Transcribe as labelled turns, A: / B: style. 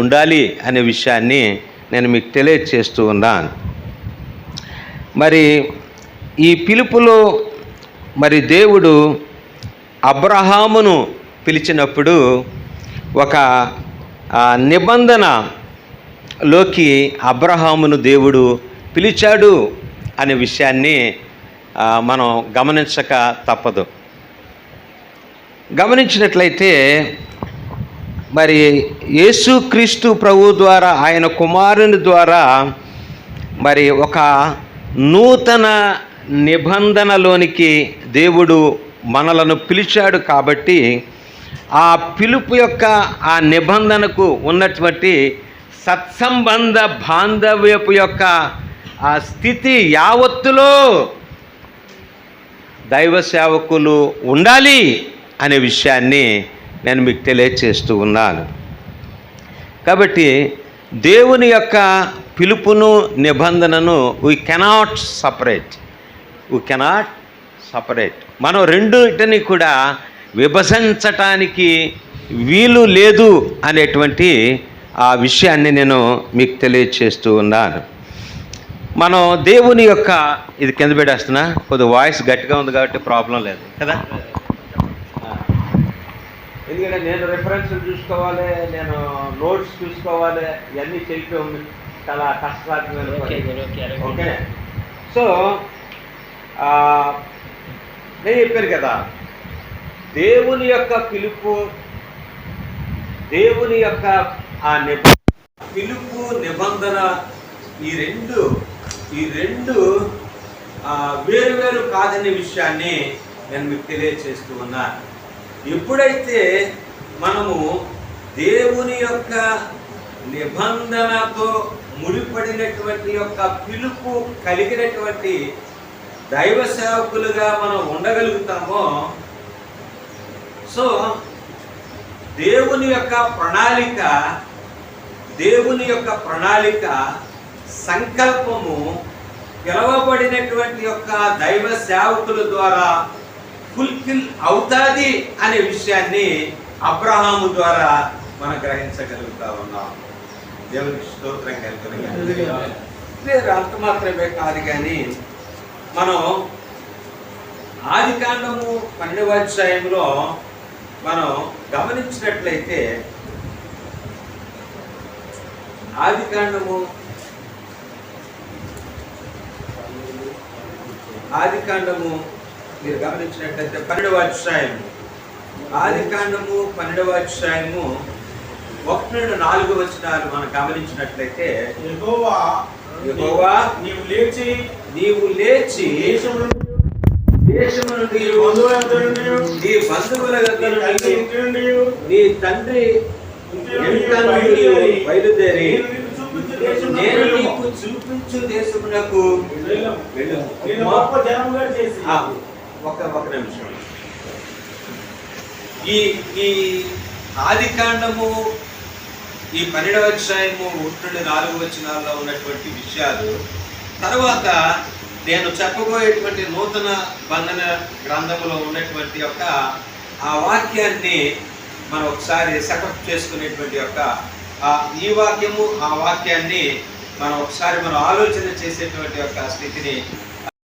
A: ఉండాలి అనే విషయాన్ని నేను మీకు తెలియచేస్తూ ఉన్నాను. మరి ఈ పిలుపులో మరి దేవుడు అబ్రహామును పిలిచినప్పుడు ఒక నిబంధనలోకి అబ్రహామును దేవుడు పిలిచాడు అనే విషయాన్ని మనం గమనించక తప్పదు. గమనించినట్లయితే మరి యేసుక్రీస్తు ప్రభువు ద్వారా, ఆయన కుమారుని ద్వారా మరి ఒక నూతన నిబంధనలోనికి దేవుడు మనలను పిలిచాడు. కాబట్టి ఆ పిలుపు యొక్క ఆ నిబంధనకు ఉన్నటువంటి సత్సంబంధ బాంధవ్యపు యొక్క ఆ స్థితి యావత్తులో దైవ సేవకులు ఉండాలి అనే విషయాన్ని నేను మీకు తెలియచేస్తూ ఉన్నాను. కాబట్టి దేవుని యొక్క పిలుపును నిబంధనను వీ కెనాట్ సపరేట్. మనం రెండింటిని కూడా విభజించటానికి వీలు లేదు అనేటువంటి ఆ విషయాన్ని నేను మీకు తెలియచేస్తూ ఉన్నాను. మనం దేవుని యొక్క, ఇది కింద పెట్టేస్తున్నా, కొద్దిగా వాయిస్ గట్టిగా ఉంది కాబట్టి ప్రాబ్లం లేదు కదా. ఎందుకంటే నేను రిఫరెన్స్లు చూసుకోవాలి, నేను నోట్స్ చూసుకోవాలి, ఇవన్నీ చేయటం చాలా కష్టసాధ్యమైన. ఓకే, సో నేను చెప్పాను కదా, దేవుని యొక్క పిలుపు, దేవుని యొక్క ఆ పిలుపు నిబంధన, ఈ రెండు వేరు కాదనే విషయాన్ని నేను మీకు తెలియచేస్తూ ఉన్నాను. ఎప్పుడైతే మనము దేవుని యొక్క నిబంధనతో ముడిపడినటువంటి యొక్క పిలుపు కలిగినటువంటి దైవ సేవకులుగా మనం ఉండగలుగుతామో, సో దేవుని యొక్క ప్రణాళిక సంకల్పము పిలవబడినటువంటి యొక్క దైవ సేవకుల ద్వారా ఫుల్ఫిల్ అవుతాది అనే విషయాన్ని అబ్రహాము ద్వారా మనం గ్రహించగలుగుతా ఉన్నాం. దేవునికి స్తోత్రం కలుగుతుంది. అంత మాత్రమే కాదు, కానీ మనం ఆదికాండము 12వ అధ్యాయంలో మనం గమనించినట్లయితే, ఆదికాండము 12వ అధ్యాయము, ఆదికాండము 12వ అధ్యాయము 1-4 వచనాలు మనం గమనించినట్లయితే, యెహోవా నీవు లేచి దేశము నుండి నీ బంధువుల నీ తండ్రి బయలుదేరి నేను నీకు చూపించు దేశమునకు వెళ్ళు. ఒక నిమిషం. ఈ ఆదికాండము ఈ 12వ అధ్యాయము 1-4 వచనాల్లో ఉన్నటువంటి విషయాలు తర్వాత నేను చెప్పబోయేటువంటి నూతన బంధన గ్రంథంలో ఉన్నటువంటి యొక్క ఆ వాక్యాన్ని మనం ఒకసారి సెటప్ చేసుకునేటువంటి యొక్క ఈ వాక్యము ఆ వాక్యాన్ని మనం ఒకసారి ఆలోచన చేసేటువంటి యొక్క స్థితిని